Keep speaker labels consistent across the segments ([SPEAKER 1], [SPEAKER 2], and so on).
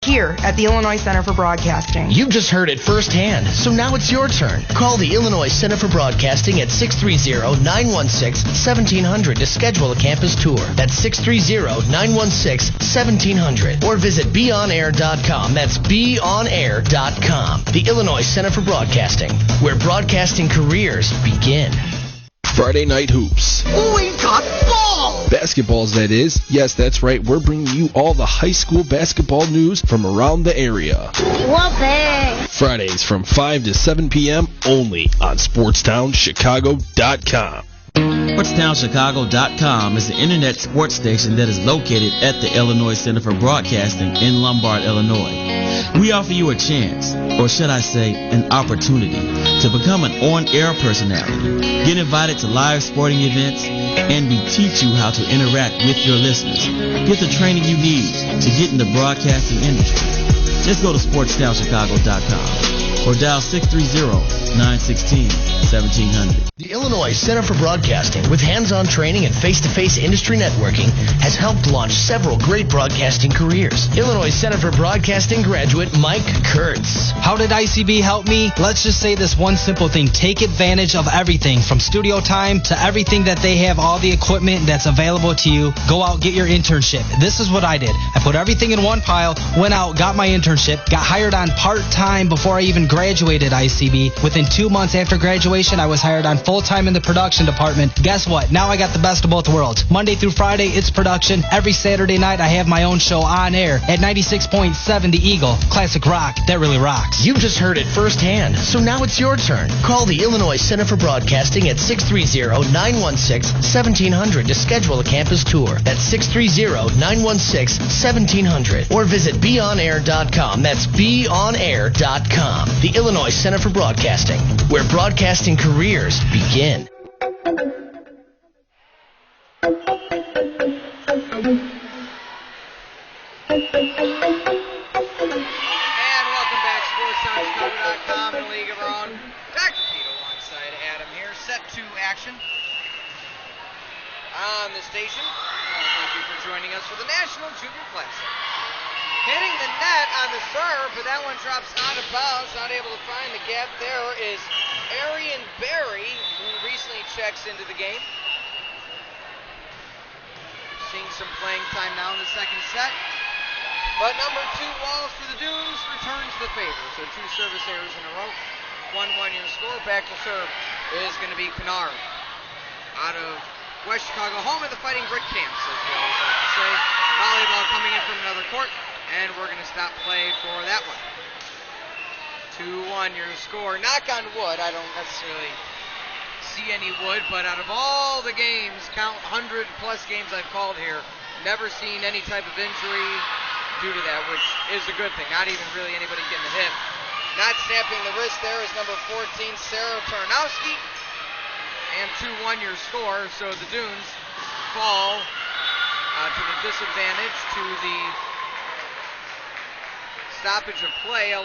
[SPEAKER 1] here at the Illinois Center for Broadcasting.
[SPEAKER 2] You've just heard it firsthand, so now it's your turn. Call the Illinois Center for Broadcasting at 630-916-1700 to schedule a campus tour. That's 630-916-1700. Or visit beonair.com. That's beonair.com. The Illinois Center for Broadcasting, where broadcasting careers begin.
[SPEAKER 3] Friday Night Hoops.
[SPEAKER 2] We got ball!
[SPEAKER 3] Basketballs, that is. Yes, that's right. We're bringing you all the high school basketball news from around the area.
[SPEAKER 4] Whoopee!
[SPEAKER 3] Fridays from 5 to 7 p.m. only on SportsTownChicago.com.
[SPEAKER 5] SportsTownChicago.com is the internet sports station that is located at the Illinois Center for Broadcasting in Lombard, Illinois. We offer you a chance, or should I say, an opportunity, to become an on-air personality, get invited to live sporting events, and we teach you how to interact with your listeners. Get the training you need to get in the broadcasting industry. Just go to SportsTownChicago.com or dial 630-916-1700.
[SPEAKER 2] The Illinois Center for Broadcasting, with hands-on training and face-to-face industry networking, has helped launch several great broadcasting careers. Illinois Center for Broadcasting graduate Mike Kurtz.
[SPEAKER 6] How did ICB help me? Let's just say this one simple thing. Take advantage of everything, from studio time to everything that they have, all the equipment that's available to you. Go out, get your internship. This is what I did. I put everything in one pile, went out, got my internship, got hired on part-time before I even graduated ICB. Within 2 months after graduation, I was hired on full-time in the production department. Guess what? Now I got the best of both worlds. Monday through Friday, it's production. Every Saturday night, I have my own show on air at 96.7 The Eagle. Classic rock that really rocks.
[SPEAKER 2] You've just heard it firsthand, so now it's your turn. Call the Illinois Center for Broadcasting at 630-916-1700 to schedule a campus tour. That's 630-916-1700. Or visit beonair.com. That's beonair.com. The Illinois Center for Broadcasting, where broadcasting careers begin.
[SPEAKER 7] SportsTownChicago.com and League of Our Own. Dr. Pete alongside Adam here. Set to action on the station. Thank you for joining us for the National Junior Classic. Hitting the net on the serve, but that one drops out of bounds. Not able to find the gap. There is Arian Berry, who recently checks into the game. Seeing some playing time now in the second set. But number 2 Walls for the Dunes returns the favor. So 2 service errors in a row. 1-1 your score. Back to serve is going to be Kennard. Out of West Chicago, home of the Fighting Brick Camps, as we always like to say. Volleyball coming in from another court. And we're going to stop play for that one. 2-1 your score. Knock on wood. I don't necessarily see any wood, but out of all the games, count 100+ games I've called here, never seen any type of injury due to that, which is a good thing. Not even really anybody getting a hit. Not snapping the wrist there is number 14, Sarah Tarnowski. And 2-1 your score, so the Dunes fall to the disadvantage, to the stoppage of play. 11-10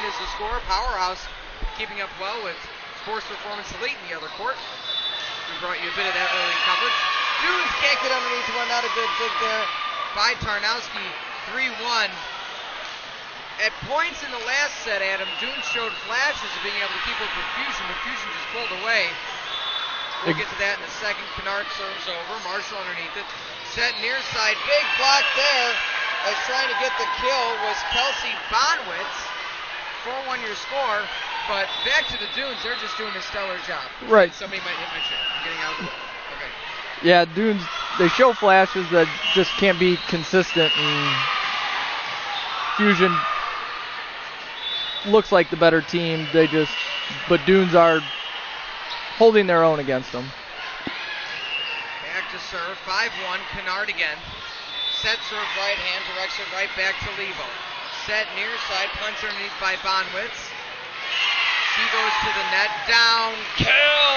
[SPEAKER 7] is the score. Powerhouse keeping up well with Sports Performance Elite in the other court. We brought you a bit of that early coverage. Dunes can't get underneath one. Not a good dig there by Tarnowski. 3-1. At points in the last set, Adam, Dunes showed flashes of being able to keep up with Fusion, but Fusion just pulled away. We'll get to that in a second. Kennard serves over. Marshall underneath it. Set near side. Big block there. As trying to get the kill was Kelsey Bonwitz. 4-1 your score. But back to the Dunes. They're just doing a stellar job.
[SPEAKER 8] Right.
[SPEAKER 7] Somebody might hit my chair. I'm getting out of the way. Okay.
[SPEAKER 8] Yeah, Dunes, they show flashes that just can't be consistent. And Fusion looks like the better team. But Dunes are holding their own against them.
[SPEAKER 7] Back to serve. 5-1. Kennard again. Set serve right hand, direction right back to Levo. Set near side, punch underneath by Bonwitz. She goes to the net, down, kill,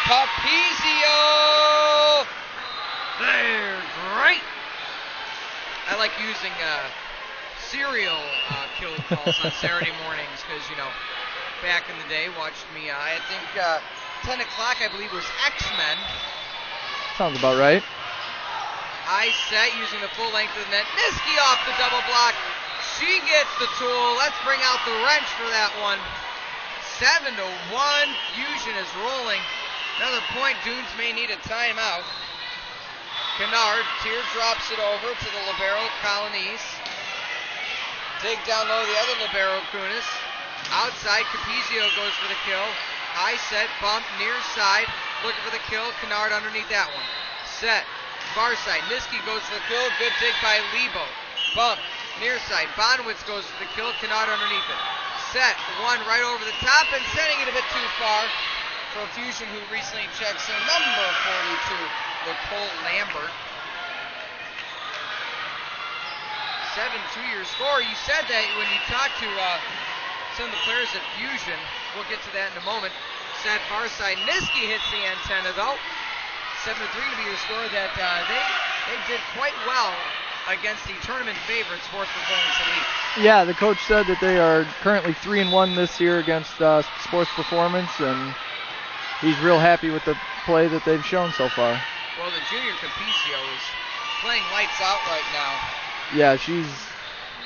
[SPEAKER 7] Capizio! They're great! I like using serial kill calls on Saturday mornings because, back in the day, watched me, I think 10 o'clock, I believe, was X-Men.
[SPEAKER 8] Sounds about right.
[SPEAKER 7] High set using the full length of the net. Niski off the double block. She gets the tool. Let's bring out the wrench for that one. 7-1. Fusion is rolling. Another point. Dunes may need a timeout. Kennard teardrops it over to the libero, Colonies. Dig down low, the other libero, Kunis. Outside, Capizio goes for the kill. High set, bump, near side. Looking for the kill. Kennard underneath that one. Set. Far side. Niski goes for the kill. Good dig by Lebo. Bump. Near side. Bonwitz goes for the kill. Kennard underneath it. Set. One right over the top and setting it a bit too far for Fusion, who recently checks in. Number 42, Nicole Lambert. 7-2 your score. You said that when you talked to some of the players at Fusion. We'll get to that in a moment. Set far side. Niski hits the antenna though. 7-3 to be your score. That they did quite well against the tournament favorites, Sports Performance Elite.
[SPEAKER 8] Yeah, the coach said that they are currently 3-1 this year against Sports Performance, and he's real happy with the play that they've shown so far.
[SPEAKER 7] Well, the junior Capizio is playing lights out right now.
[SPEAKER 8] Yeah,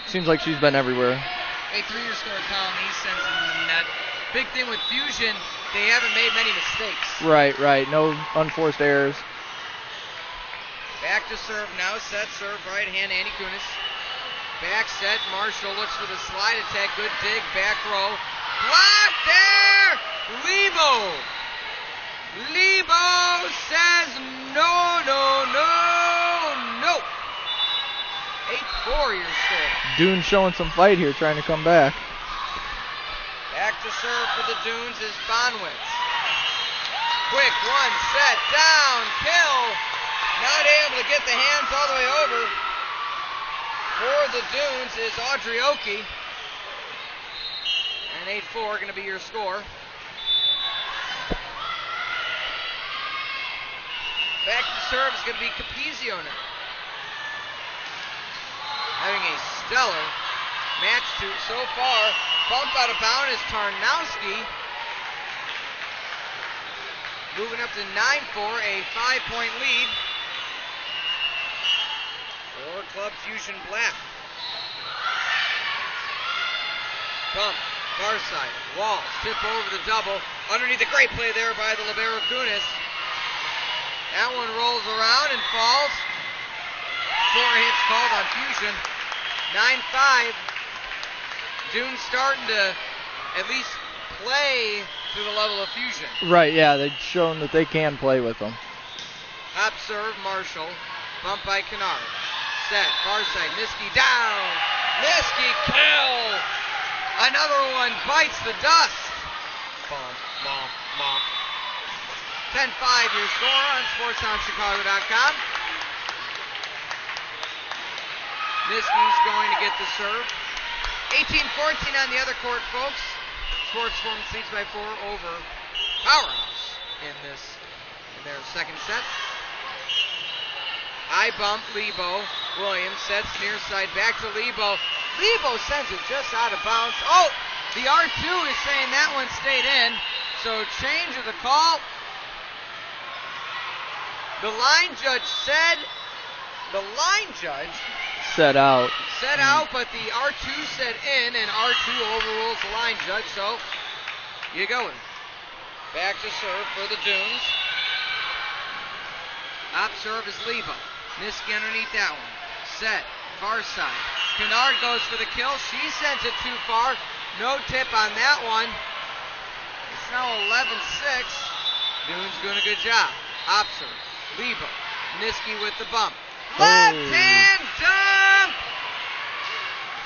[SPEAKER 8] seems like she's been everywhere.
[SPEAKER 7] A 3-year score, Colony sends it in the net. Big thing with Fusion, they haven't made many mistakes.
[SPEAKER 8] Right. No unforced errors.
[SPEAKER 7] Back to serve now. Set serve, right hand, Annie Kunis. Back set. Marshall looks for the slide attack. Good dig. Back row. Block there! Lebo says no. 8-4 your score.
[SPEAKER 8] Dunes showing some fight here, trying to come back.
[SPEAKER 7] Back to serve for the Dunes is Bonwitz. Quick one, set, down, kill. Not able to get the hands all the way over. For the Dunes is Audrey Oki. And 8-4 going to be your score. Back to serve is going to be Capizio now. Having a stellar match so far. Bumped out of bounds is Tarnowski. Moving up to 9-4, a 5-point lead for Club Fusion Black. Bump, far side, Walls, tip over the double. Underneath a great play there by the libero Kunis. That one rolls around and falls. 4 hits called on Fusion. 9-5. Dunes starting to at least play to the level of Fusion.
[SPEAKER 8] Right, yeah, they've shown that they can play with them.
[SPEAKER 7] Hop serve, Marshall. Bump by Kennard. Set, far side, Niski down. Niski kill. Another one bites the dust. Bump. 10-5 your score on SportsTownChicago.com. Niski's going to get the serve. 18-14 on the other court, folks. Sports Performance leads by 4 over Powerhouse in their second set. High bump, Lebo. Williams sets near side back to Lebo. Lebo sends it just out of bounds. Oh, the R2 is saying that one stayed in. So change of the call. The line judge said
[SPEAKER 8] Set out.
[SPEAKER 7] But the R2 said in, and R2 overrules the line judge, so you going. Back to serve for the Dunes. Up serve is Lebo. Niski underneath that one. Set, far side. Kennard goes for the kill. She sends it too far. No tip on that one. It's now 11-6. Dunes doing a good job. Up serve. Lebo. Niski with the bump. Left hand dump!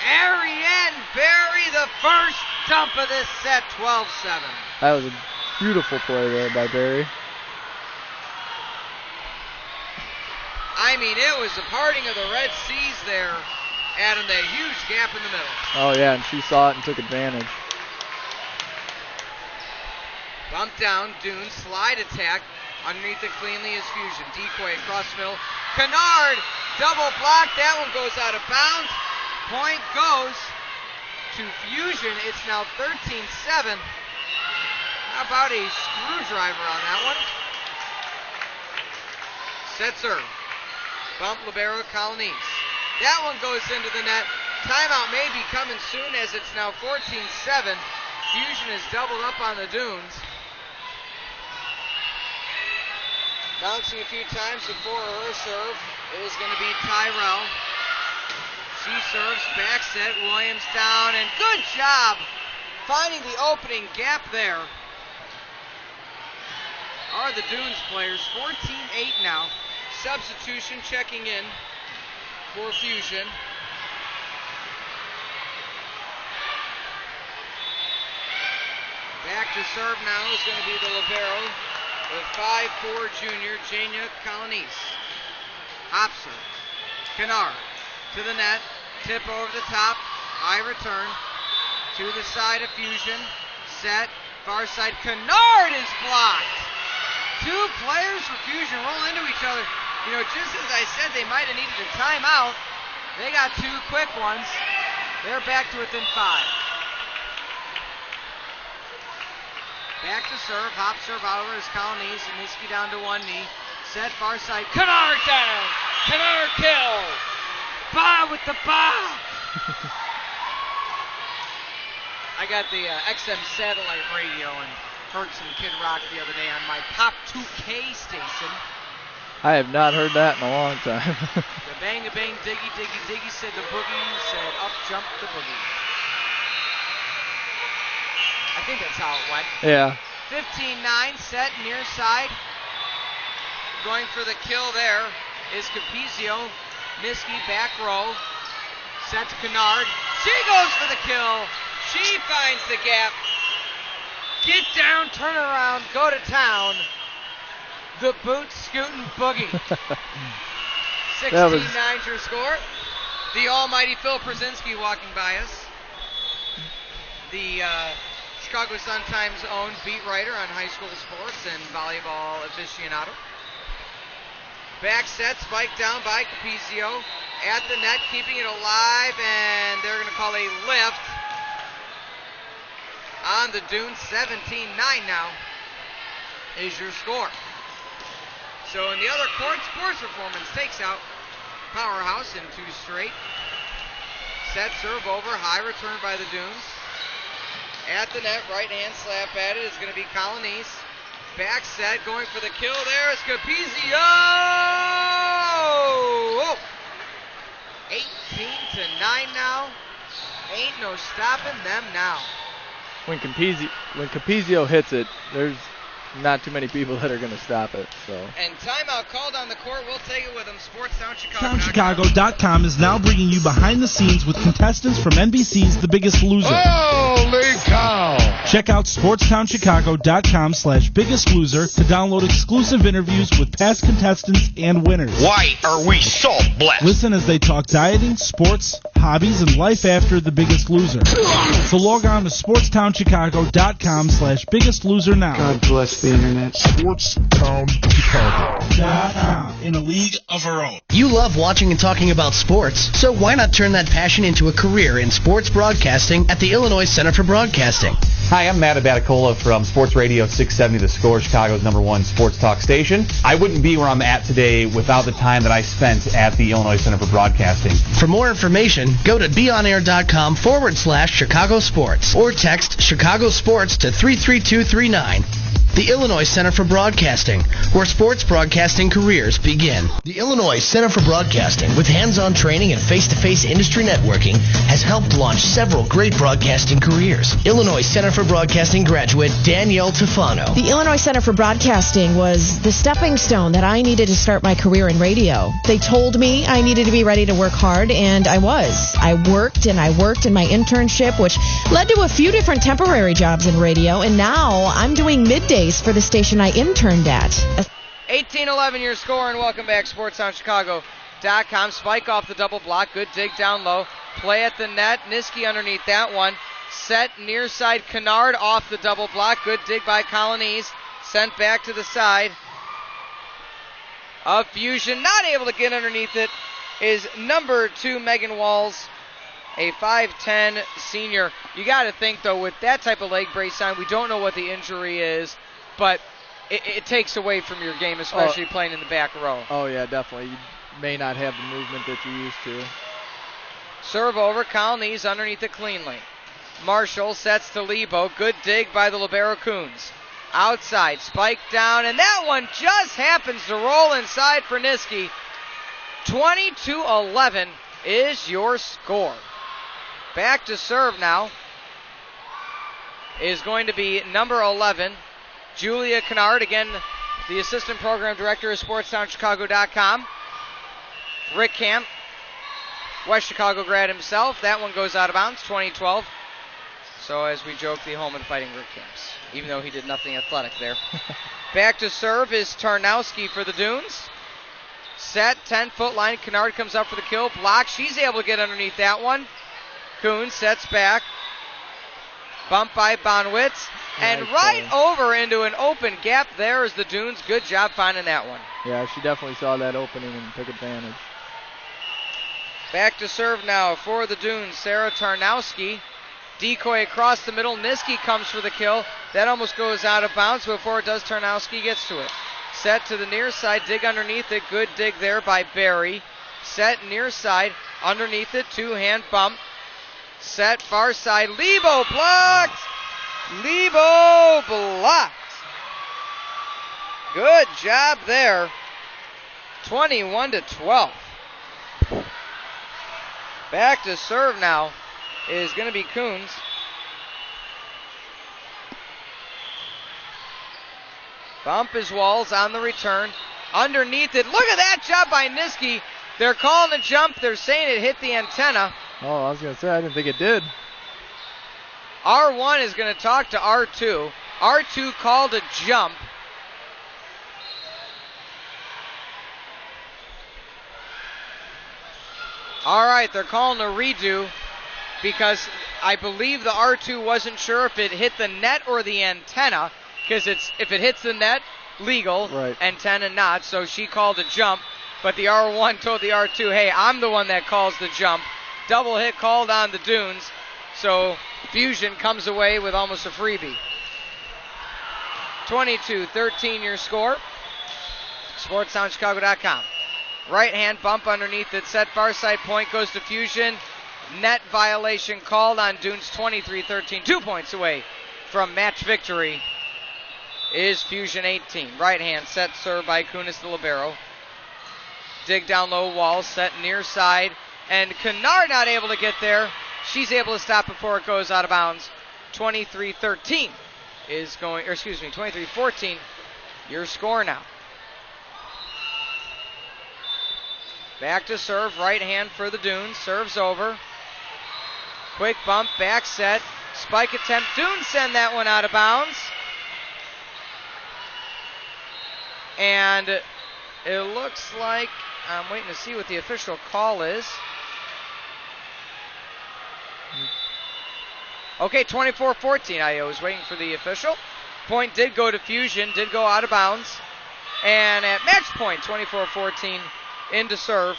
[SPEAKER 7] Ariane Berry, the first dump of this set, 12-7.
[SPEAKER 8] That was a beautiful play there by Berry.
[SPEAKER 7] I mean, it was the parting of the Red Seas there, Adam, that huge gap in the middle.
[SPEAKER 8] Oh, yeah, and she saw it and took advantage.
[SPEAKER 7] Bump down, Dunes, slide attack. Underneath it cleanly is Fusion. Decoy across the middle. Kennard, double block. That one goes out of bounds. Point goes to Fusion. It's now 13-7. How about a screwdriver on that one? Set serve. Bump libero Colonies. That one goes into the net. timeout may be coming soon as it's now 14-7. Fusion is doubled up on the Dunes. Bouncing a few times before her serve is going to be Tyrell. She serves, back set, Williams down, and good job finding the opening gap there. Are the Dunes players. 14-8 now. Substitution checking in for Fusion. Back to serve now is going to be the libero with 5'4" junior Jania Colonese. Hopser, Kennard to the net, tip over the top, high return to the side of Fusion. Set, far side, Kennard is blocked. Two players for Fusion roll into each other. You know, just as I said they might have needed a timeout, they got two quick ones. They're back to within 5. Back to serve, hop serve out over is Colonese, and Miski down to one knee. Set, far side, Kennard down! Kennard kill! Bob with the bomb! I got the XM satellite radio and heard some Kid Rock the other day on my Pop 2K station.
[SPEAKER 8] I have not heard that in a long time.
[SPEAKER 7] The bang, diggy, diggy, diggy said the boogie, said up jumped the boogie. I think that's how it went.
[SPEAKER 8] Yeah.
[SPEAKER 7] 15-9, set near side. Going for the kill there is Capizio. Miski back row. Set to Kennard. She goes for the kill. She finds the gap. Get down, turn around, go to town. The boot scooting boogie. 16-9 your score. The almighty Phil Przinski walking by us. The Chicago Sun-Times own beat writer on high school sports and volleyball aficionado. Back set, spike down by Capizio. At the net, keeping it alive, and they're going to call a lift on the Dunes. 17-9 now is your score. So in the other court, Sports Performance takes out Powerhouse in 2 straight. Set, serve over, high return by the Dunes. At the net, right hand slap at it is going to be Colonese. Back set, going for the kill there is Capizio! Oh! 18-9 now. Ain't no stopping them now.
[SPEAKER 8] When Capizio hits it, there's not too many people that are going to stop it. So.
[SPEAKER 7] And timeout called on the court. We'll take it with them.
[SPEAKER 4] SportsTownChicago.com is now bringing you behind the scenes with contestants from NBC's The Biggest Loser.
[SPEAKER 9] Holy cow!
[SPEAKER 4] Check out SportsTownChicago.com/Biggest Loser to download exclusive interviews with past contestants and winners.
[SPEAKER 9] Why are we so blessed?
[SPEAKER 4] Listen as they talk dieting, sports, hobbies, and life after The Biggest Loser. So log on to SportsTownChicago.com/Biggest Loser now.
[SPEAKER 10] God bless the internet.
[SPEAKER 4] SportsTownChicago.com, in a league of our own.
[SPEAKER 2] You love watching and talking about sports, so why not turn that passion into a career in sports broadcasting at the Illinois Center for Broadcasting?
[SPEAKER 11] Hi, I'm Matt Abaticola from Sports Radio 670 The Score, Chicago's #1 sports talk station. I wouldn't be where I'm at today without the time that I spent at the Illinois Center for Broadcasting.
[SPEAKER 2] For more information, go to beonair.com/Chicago Sports or text Chicago Sports to 33239. The Illinois Center for Broadcasting, where sports broadcasting careers begin. The Illinois Center for Broadcasting, with hands-on training and face-to-face industry networking, has helped launch several great broadcasting careers. Illinois Center for Broadcasting graduate Danielle Tufano.
[SPEAKER 12] The Illinois Center for Broadcasting was the stepping stone that I needed to start my career in radio. They told me I needed to be ready to work hard, and I was. I worked in my internship, which led to a few different temporary jobs in radio, and now I'm doing middays for the station I interned at.
[SPEAKER 7] 18-11 your score, and welcome back, SportsTownChicago.com. Spike off the double block, good dig down low. Play at the net, Niski underneath that one. Set near side, Kennard off the double block, good dig by Colonese. Sent back to the side of Fusion. Not able to get underneath it is number 2, Megan Walls, a 5'10 senior. You got to think, though, with that type of leg brace on, we don't know what the injury is, but it takes away from your game, especially playing in the back row.
[SPEAKER 8] Oh, yeah, definitely. You may not have the movement that you used to.
[SPEAKER 7] Serve over, Colonies underneath it cleanly. Marshall sets to Lebo. Good dig by the libero Coons. Outside, spike down, and that one just happens to roll inside for Niski. 22-11 is your score. Back to serve now is going to be number 11, Julia Kennard. Again, the assistant program director of SportsTownChicago.com. Rick Camp, West Chicago grad himself. That one goes out of bounds, 2012. So as we joke, the home and fighting Rick Camps, even though he did nothing athletic there. Back to serve is Tarnowski for the Dunes. Set, 10-foot line. Kennard comes up for the kill. Block. She's able to get underneath that one. Kuhn sets back. Bump by Bonwitz. And right over into an open gap there is the Dunes. Good job finding that one.
[SPEAKER 8] Yeah, she definitely saw that opening and took advantage.
[SPEAKER 7] Back to serve now for the Dunes. Sarah Tarnowski. Decoy across the middle. Niski comes for the kill. That almost goes out of bounds. Before it does, Tarnowski gets to it. Set to the near side. Dig underneath it. Good dig there by Barry. Set near side. Underneath it. Two-hand bump. Set far side. Lebo blocked. Lebo blocked. Good job there. 21-12. Back to serve now is going to be Coons. Bump his walls on the return. Underneath it. Look at that job by Niski. They're calling a jump. They're saying it hit the antenna.
[SPEAKER 8] Oh, I was going to say, I didn't think it did.
[SPEAKER 7] R1 is going to talk to R2. R2 called a jump. All right, they're calling a redo because I believe the R2 wasn't sure if it hit the net or the antenna, because if it hits the net, legal,
[SPEAKER 8] right.
[SPEAKER 7] Antenna not, so she called a jump, but the R1 told the R2, hey, I'm the one that calls the jump. Double hit called on the Dunes, so Fusion comes away with almost a freebie. 22-13 your score. SportsTownChicago.com. Right hand bump underneath it. Set far side point goes to Fusion. Net violation called on Dunes. 23-13. 2 points away from match victory is Fusion 18. Right hand set serve by Kunis the libero. Dig down low wall. Set near side. And Kennard not able to get there. She's able to stop before it goes out of bounds. 23-13 is going, or excuse me, 23-14 your score now. Back to serve, right hand for the Dunes. Serves over. Quick bump, back set. Spike attempt. Dunes send that one out of bounds. And it looks like, I'm waiting to see what the official call is. Okay, 24-14. I was waiting for the official. Point did go to Fusion, did go out of bounds. And at match point, 24-14. Into serve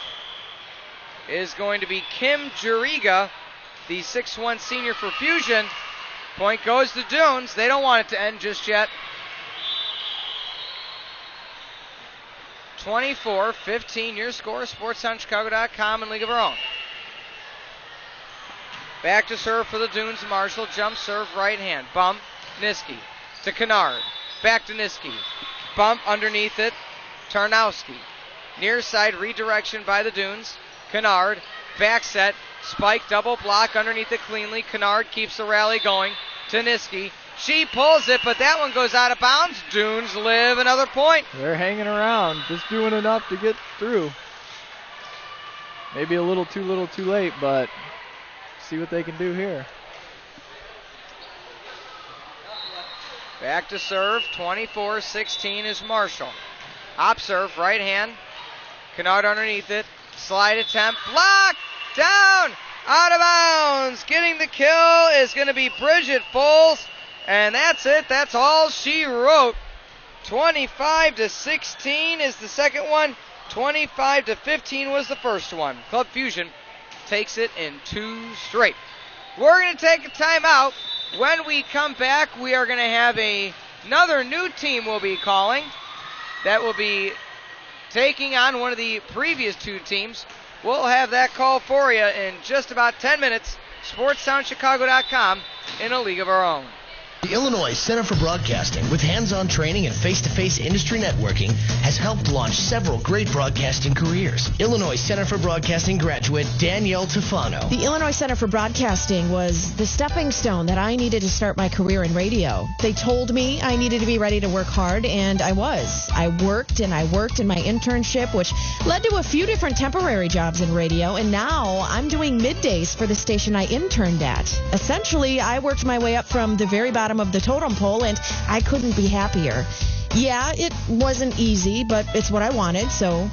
[SPEAKER 7] is going to be Kim Juriga, the 6'1 senior for Fusion. Point goes to Dunes. They don't want it to end just yet. 24-15 your score. SportsTownChicago.com and League of Our Own. Back to serve for the Dunes. Marshall jump serve right hand. Bump. Niski to Kennard. Back to Niski. Bump underneath it. Tarnowski. Near side redirection by the Dunes. Kennard, back set, spike, double block underneath it cleanly. Kennard keeps the rally going to Niski. She pulls it, but that one goes out of bounds. Dunes live another point.
[SPEAKER 8] They're hanging around, just doing enough to get through. Maybe a little too late, but see what they can do here.
[SPEAKER 7] Back to serve, 24-16 is Marshall. Hop serve, right hand. Kennard underneath it. Slide attempt. Block. Down. Out of bounds. Getting the kill is going to be Bridget Foles. And that's it. That's all she wrote. 25-16 is the second one. 25-15 was the first one. Club Fusion takes it in 2 straight. We're going to take a timeout. When we come back, we are going to have another new team we'll be calling. That will be taking on one of the previous 2 teams. We'll have that call for you in just about 10 minutes. SportsTownChicago.com in a league of our own.
[SPEAKER 2] The Illinois Center for Broadcasting, with hands-on training and face-to-face industry networking, has helped launch several great broadcasting careers. Illinois Center for Broadcasting graduate Danielle Tufano.
[SPEAKER 12] The Illinois Center for Broadcasting was the stepping stone that I needed to start my career in radio. They told me I needed to be ready to work hard, and I was. I worked in my internship, which led to a few different temporary jobs in radio, and now I'm doing middays for the station I interned at. Essentially, I worked my way up from the very bottom of the totem pole, and I couldn't be happier. Yeah, it wasn't easy, but it's what I wanted, so